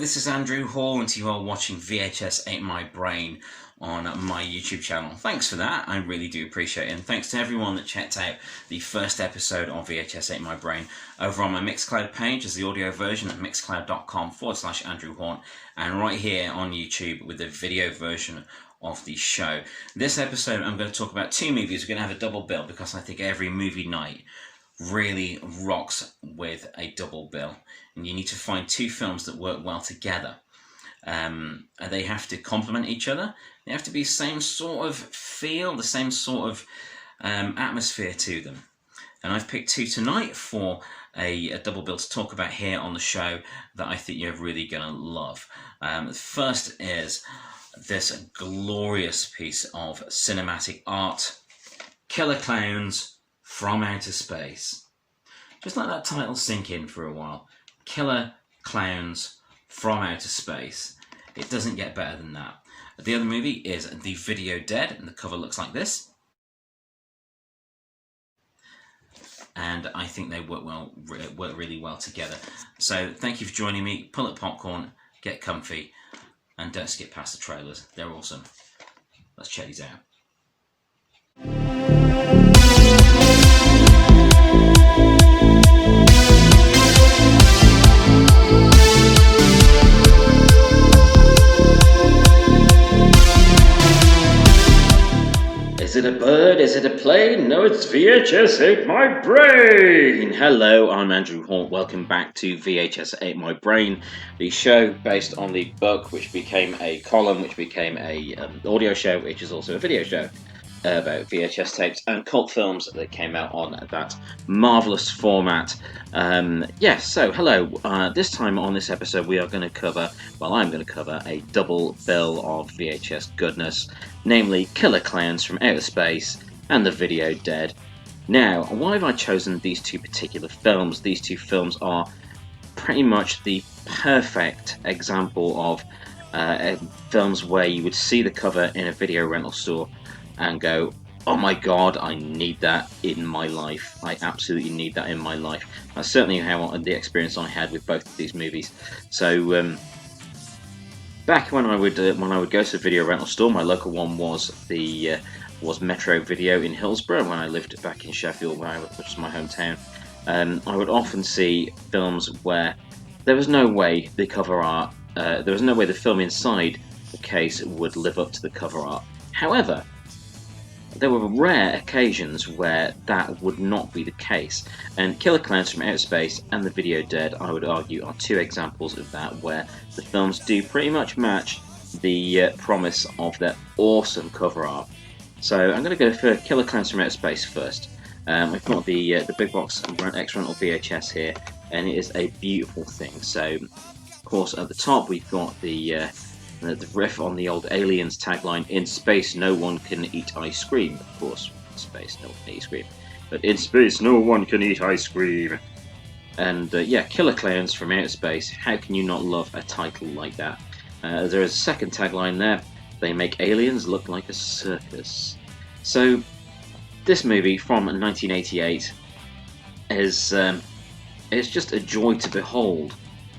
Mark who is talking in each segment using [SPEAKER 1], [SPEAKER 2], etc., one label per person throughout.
[SPEAKER 1] this is Andrew Hawnt. You are watching VHS Ate My Brain on my YouTube channel. Thanks for that, I really do appreciate it. And thanks to everyone that checked out the first episode of VHS Ate My Brain over on my Mixcloud page as the audio version at mixcloud.com/Andrew Hawnt, and right here on YouTube with the video version of the show. This episode I'm going to talk about two movies. We're going to have a double bill because I think every movie night really rocks with a double bill, and you need to find two films that work well together. They have to complement each other. They have to be same sort of feel, the same sort of atmosphere to them. And I've picked two tonight for a double bill to talk about here on the show that I think you're really going to love. The first is this glorious piece of cinematic art, Killer Klowns from Outer Space. Just let that title sink in for a while. Killer Klowns from Outer Space. It doesn't get better than that. The other movie is The Video Dead, and the cover looks like this. And I think they work really well together. So thank you for joining me. Pull up popcorn, get comfy, and don't skip past the trailers. They're awesome. Let's check these out. Is it a bird? Is it a plane? No, it's VHS Ate My Brain! Hello, I'm Andrew Hawnt. Welcome back to VHS Ate My Brain, the show based on the book, which became a column, which became a audio show, which is also a video show about VHS tapes and cult films that came out on that marvellous format. So hello. This time on this episode we are going to cover, I'm going to cover a double bill of VHS goodness, namely Killer Klowns from Outer Space and The Video Dead. Now, why have I chosen these two particular films? These two films are pretty much the perfect example of films where you would see the cover in a video rental store and go, oh my god, I need that in my life. I absolutely need that in my life. That's certainly how the experience I had with both of these movies. So back when I would go to the video rental store, my local one was Metro Video in Hillsborough when I lived back in Sheffield, which was my hometown. I would often see films where there was no way the cover art, there was no way the film inside the case would live up to the cover art. However, there were rare occasions where that would not be the case, and Killer Klowns from Outer Space and The Video Dead, I would argue, are two examples of that, where the films do pretty much match the promise of their awesome cover art. So I'm going to go for Killer Klowns from Outer Space first. We've got the big box X-Rental VHS here, and it is a beautiful thing. So, of course, at the top we've got the riff on the old Aliens tagline, in space no one can eat ice cream. Of course, in space no one can eat ice cream. But in space no one can eat ice cream. And Killer Klowns from Outer Space, how can you not love a title like that? There is a second tagline there, they make aliens look like a circus. So, this movie from 1988 is just a joy to behold.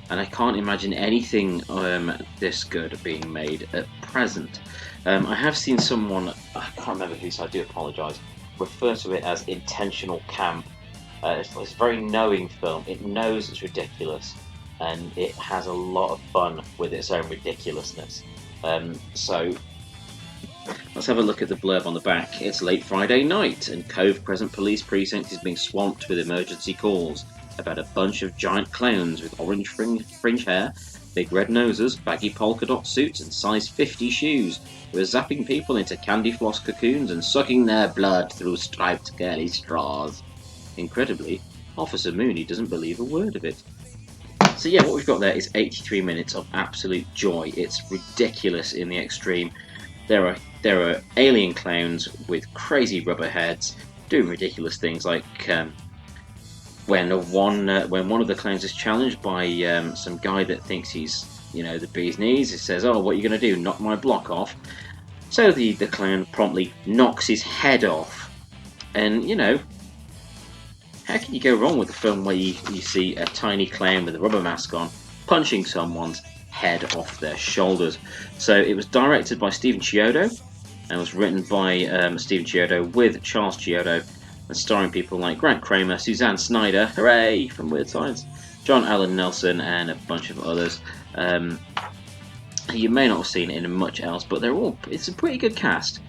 [SPEAKER 1] And I can't imagine anything this good being made at present. I have seen someone, I can't remember who, so I do apologise, refer to it as intentional camp. It's a very knowing film. It knows it's ridiculous, and it has a lot of fun with its own ridiculousness. So let's have a look at the blurb on the back. It's late Friday night, and Cove Crescent Police Precinct is being swamped with emergency calls about a bunch of giant clowns with orange fringe hair, big red noses, baggy polka dot suits, and size 50 shoes, who are zapping people into candy floss cocoons and sucking their blood through striped girly straws. Incredibly, Officer Mooney doesn't believe a word of it. So yeah, what we've got there is 83 minutes of absolute joy. It's ridiculous in the extreme. There are alien clowns with crazy rubber heads doing ridiculous things like when one of the clowns is challenged by some guy that thinks he's, the bee's knees, he says, "Oh, what are you going to do? Knock my block off?" So the clown promptly knocks his head off. And, how can you go wrong with a film where you see a tiny clown with a rubber mask on punching someone's head off their shoulders. So it was directed by Stephen Chiodo and was written by Stephen Chiodo with Charles Chiodo, and starring people like Grant Kramer, Suzanne Snyder, hooray, from Weird Science, John Allen Nelson, and a bunch of others. You may not have seen it in much else, but it's a pretty good cast.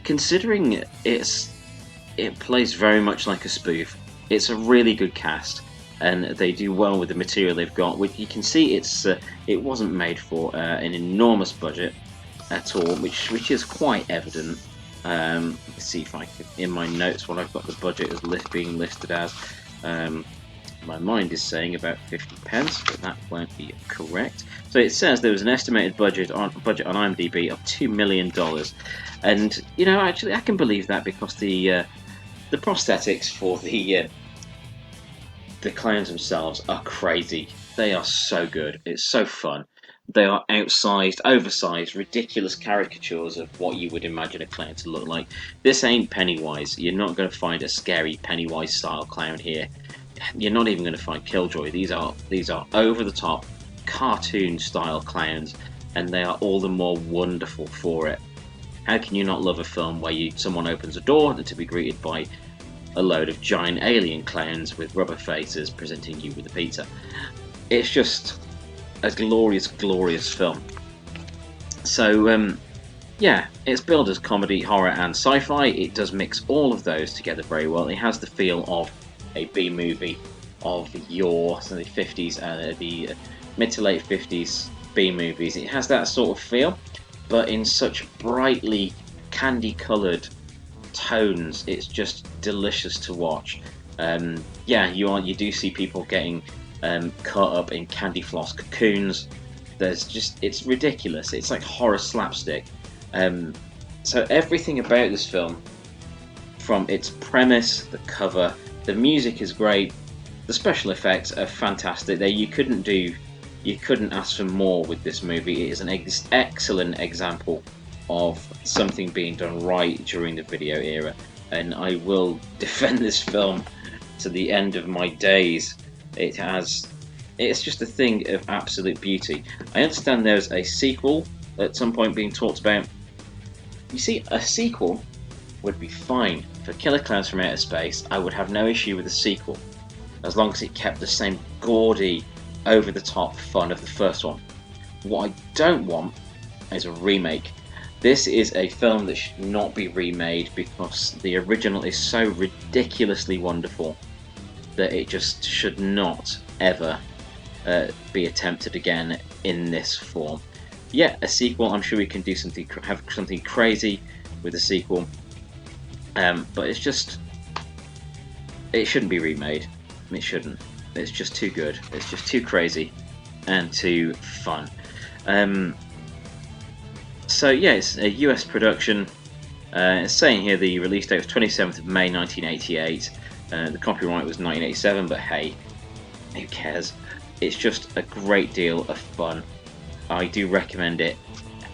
[SPEAKER 1] Considering it plays very much like a spoof, it's a really good cast, and they do well with the material they've got. Which you can see it wasn't made for an enormous budget at all, which is quite evident. Let's see if I can, in my notes, what I've got the budget as being listed as. My mind is saying about 50 pence, but that won't be correct. So it says there was an estimated budget on IMDb of $2 million, and actually I can believe that, because the prosthetics for the clowns themselves are crazy. They are so good. It's so fun. They are outsized, oversized, ridiculous caricatures of what you would imagine a clown to look like. This ain't Pennywise. You're not going to find a scary Pennywise-style clown here. You're not even going to find Killjoy. These are over-the-top, cartoon-style clowns, and they are all the more wonderful for it. How can you not love a film where someone opens a door to be greeted by a load of giant alien clowns with rubber faces presenting you with a pizza? It's just a glorious, glorious film. So, yeah, it's billed as comedy, horror, and sci-fi. It does mix all of those together very well. It has the feel of a B-movie of the 50s and the mid to late 50s B-movies. It has that sort of feel, but in such brightly candy-coloured tones. It's just delicious to watch. Yeah, you do see people getting caught up in candy floss cocoons. It's ridiculous. It's like horror slapstick. So everything about this film, from its premise, the cover, the music is great, the special effects are fantastic. You couldn't ask for more with this movie. It is an excellent example of something being done right during the video era, and I will defend this film to the end of my days. It's just a thing of absolute beauty. I understand there's a sequel at some point being talked about. You see, a sequel would be fine. For Killer Klowns from Outer Space, I would have no issue with a sequel, as long as it kept the same gaudy, over-the-top fun of the first one. What I don't want is a remake. This is a film that should not be remade, because the original is so ridiculously wonderful that it just should not ever be attempted again in this form. Yeah, a sequel, I'm sure we can have something crazy with a sequel, but it shouldn't be remade. It shouldn't. It's just too good. It's just too crazy and too fun. So yeah, it's a US production. It's saying here the release date was 27th of May 1988. The copyright was 1987, but hey, who cares? It's just a great deal of fun. I do recommend it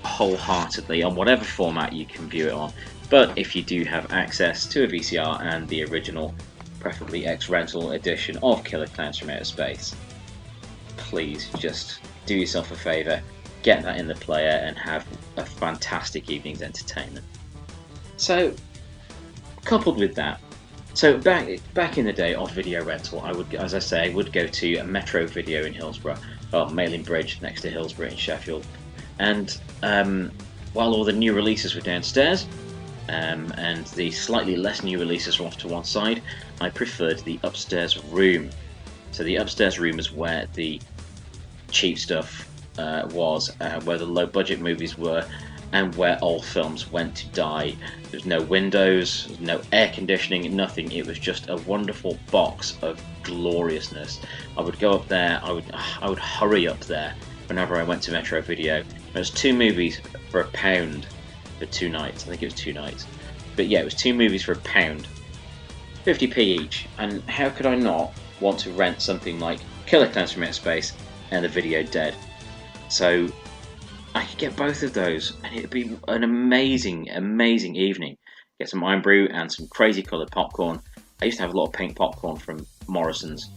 [SPEAKER 1] wholeheartedly on whatever format you can view it on. But if you do have access to a VCR and the original, preferably X-Rental edition of Killer Klowns from Outer Space, please just do yourself a favour, get that in the player and have a fantastic evening's entertainment. So, coupled with that, so back in the day of video rental, I would go to a Metro Video in Hillsborough, or Mailing Bridge next to Hillsborough in Sheffield, and while all the new releases were downstairs, and the slightly less new releases were off to one side, I preferred the upstairs room. So the upstairs room is where the cheap stuff was, where the low budget movies were, and where old films went to die. There was no windows, no air conditioning, nothing. It was just a wonderful box of gloriousness. I would go up there, I would hurry up there whenever I went to Metro Video. There was 2 movies for £1 for 2 nights. I think it was 2 nights. But yeah, it was 2 movies for £1, 50p each. And how could I not want to rent something like Killer Klowns from Outer Space and The Video Dead? So I could get both of those, and it'd be an amazing, amazing evening. Get some iron brew and some crazy coloured popcorn. I used to have a lot of pink popcorn from Morrison's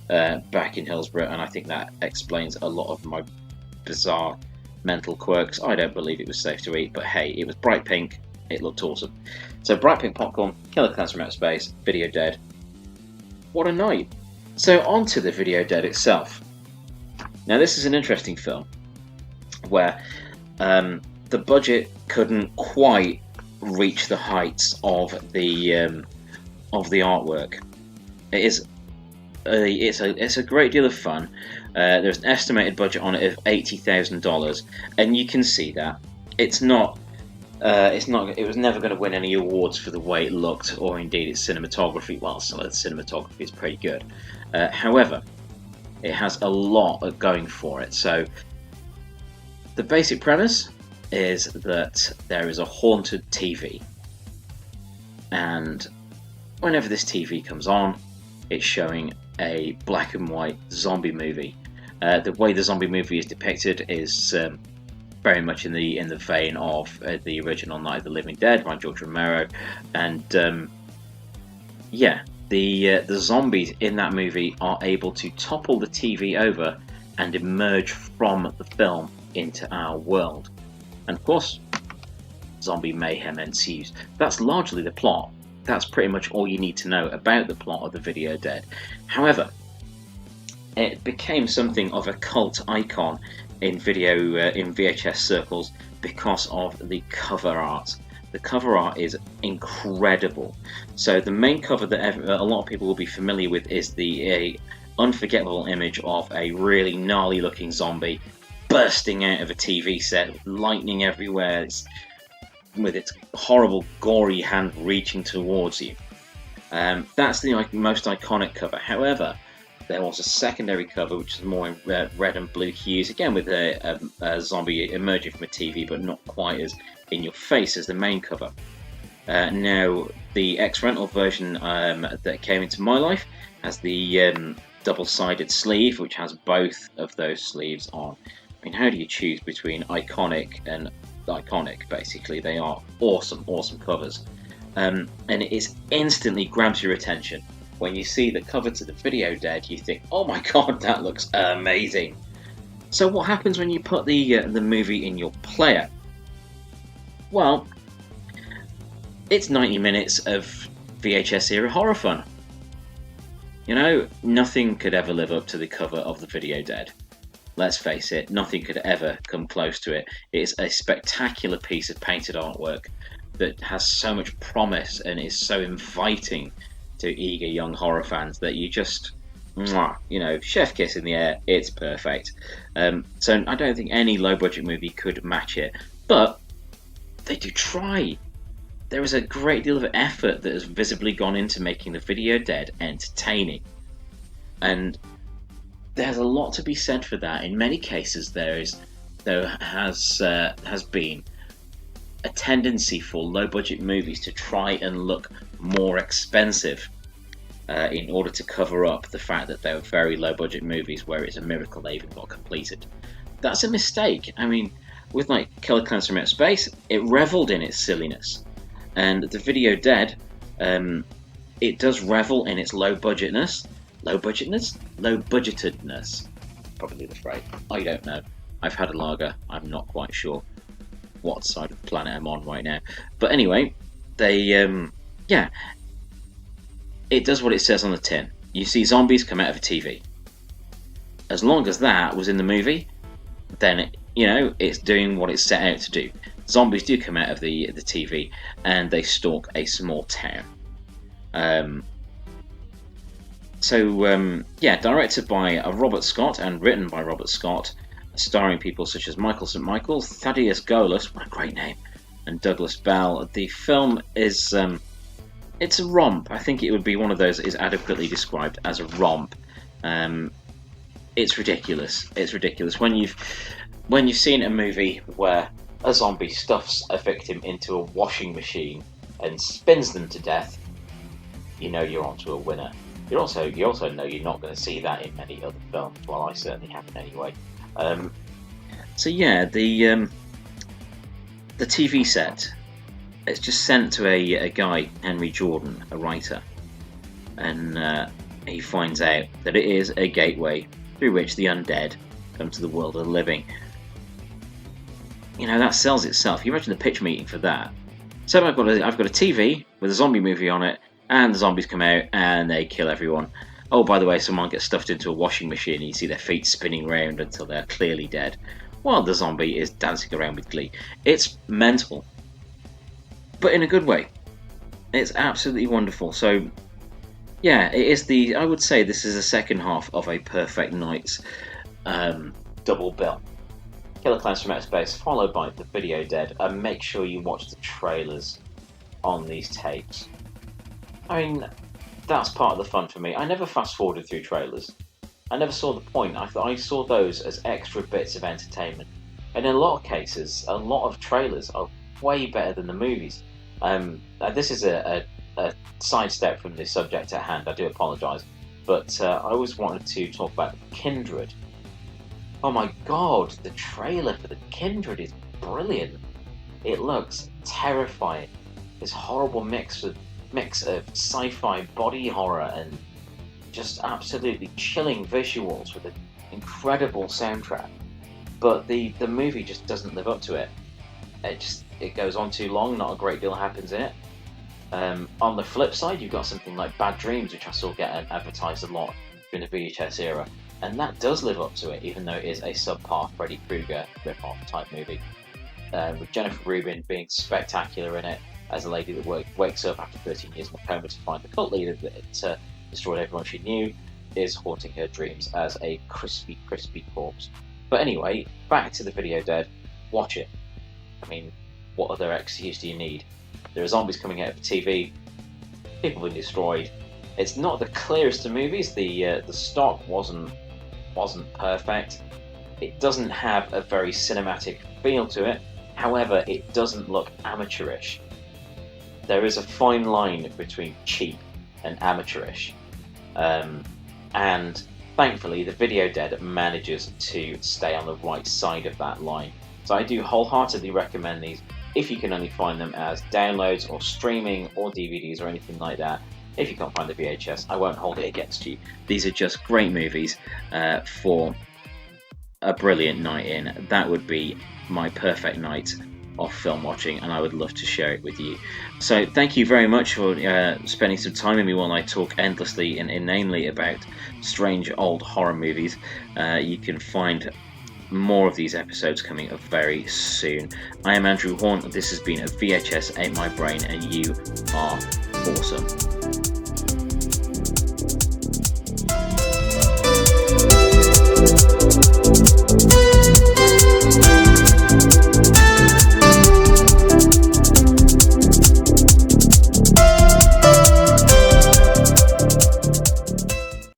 [SPEAKER 1] back in Hillsborough, and I think that explains a lot of my bizarre mental quirks. I don't believe it was safe to eat, but hey, it was bright pink. It looked awesome. So bright pink popcorn, Killer Klowns from Outer Space, Video Dead. What a night. So on to the Video Dead itself. Now this is an interesting film where the budget couldn't quite reach the heights of the artwork. It's a great deal of fun. There's an estimated budget on it of $80,000, and you can see that it was never going to win any awards for the way it looked, or indeed its cinematography. Well, some of the cinematography is pretty good. However, it has a lot going for it. So the basic premise is that there is a haunted TV, and whenever this TV comes on, it's showing a black and white zombie movie. The way the zombie movie is depicted is very much in the vein of the original Night of the Living Dead by George Romero, and the zombies in that movie are able to topple the TV over and emerge from the film into our world. And of course, zombie mayhem ensues. That's largely the plot. That's pretty much all you need to know about the plot of the Video Dead. However, it became something of a cult icon in VHS circles because of the cover art. The cover art is incredible. So the main cover that a lot of people will be familiar with is the unforgettable image of a really gnarly looking zombie bursting out of a TV set, lightning everywhere, with its horrible gory hand reaching towards you. That's the most iconic cover. However, there was a secondary cover which is more in red and blue hues, again with a zombie emerging from a TV, but not quite as in your face as the main cover. Now, the ex-rental version that came into my life has the double-sided sleeve, which has both of those sleeves on. I mean, how do you choose between iconic and iconic? Basically, they are awesome covers, and it instantly grabs your attention. When you see the cover to the Video Dead, you think, oh my god, that looks amazing. So what happens when you put the movie in your player? Well, it's 90 minutes of VHS era horror fun. You know, nothing could ever live up to the cover of the Video Dead. Let's face it, nothing could ever come close to it. It's a spectacular piece of painted artwork that has so much promise and is so inviting to eager young horror fans that you just, chef kiss in the air. It's perfect. So I don't think any low-budget movie could match it, but they do try. There is a great deal of effort that has visibly gone into making the Video Dead entertaining, and there's a lot to be said for that. In many cases, there has been a tendency for low-budget movies to try and look more expensive in order to cover up the fact that they were very low-budget movies where it's a miracle they even got completed. That's a mistake. I mean, with like Killer Klowns from Outer Space, it reveled in its silliness, and the Video Dead, it does revel in its low-budgetedness, probably the phrase. I don't know. I've had a lager. I'm not quite sure what side of the planet I'm on right now. But anyway, it does what it says on the tin. You see zombies come out of a TV. As long as that was in the movie, then it's doing what it's set out to do. Zombies do come out of the TV, and they stalk a small town. Directed by Robert Scott and written by Robert Scott, starring people such as Michael St. Michael, Thaddeus Golas, what a great name, and Douglas Bell. The film is it's a romp. I think it would be one of those that is adequately described as a romp. It's ridiculous. It's ridiculous when you've seen a movie where a zombie stuffs a victim into a washing machine and spins them to death. You know you're onto a winner. You also know you're not going to see that in many other films. Well, I certainly haven't anyway. The TV set, it's just sent to a guy, Henry Jordan, a writer, and he finds out that it is a gateway through which the undead come to the world of the living. you know, that sells itself. You imagine the pitch meeting for that. So I've got a TV with a zombie movie on it, and the zombies come out and they kill everyone. Oh, by the way, someone gets stuffed into a washing machine and you see their feet spinning around until they're clearly dead, while the zombie is dancing around with glee. It's mental, but in a good way. It's absolutely wonderful. So, yeah, it is I would say this is the second half of a perfect night's double bill. Killer Klowns from Outer Space, followed by The Video Dead, and make sure you watch the trailers on these tapes. I mean, that's part of the fun for me. I never fast-forwarded through trailers. I never saw the point. I saw those as extra bits of entertainment. And in a lot of cases, a lot of trailers are way better than the movies. This is a sidestep from the subject at hand, I do apologise. But I always wanted to talk about Kindred. Oh my god, the trailer for the Kindred is brilliant. It looks terrifying. This horrible mix of sci-fi body horror and just absolutely chilling visuals with an incredible soundtrack. But the movie just doesn't live up to it. It goes on too long, not a great deal happens in it. On the flip side, you've got something like Bad Dreams, which I saw get advertised a lot during the VHS era. And that does live up to it, even though it is a subpar Freddy Krueger rip-off type movie. With Jennifer Rubin being spectacular in it, as a lady that wakes up after 13 years in a coma to find the cult leader that destroyed everyone she knew is haunting her dreams as a crispy corpse. But anyway, back to The Video Dead. Watch it. I mean, what other excuse do you need? There are zombies coming out of the TV. People being destroyed. It's not the clearest of movies. The stock wasn't perfect. It doesn't have a very cinematic feel to it. However, it doesn't look amateurish. There is a fine line between cheap and amateurish. And thankfully, The Video Dead manages to stay on the right side of that line. So I do wholeheartedly recommend these if you can only find them as downloads or streaming or DVDs or anything like that. If you can't find the VHS, I won't hold it against you. These are just great movies for a brilliant night in. That would be my perfect night of film watching, and I would love to share it with you. So thank you very much for spending some time with me while I talk endlessly and inanely about strange old horror movies. You can find more of these episodes coming up very soon. I am Andrew Hawnt. This has been a VHS Ate My Brain, and you are awesome.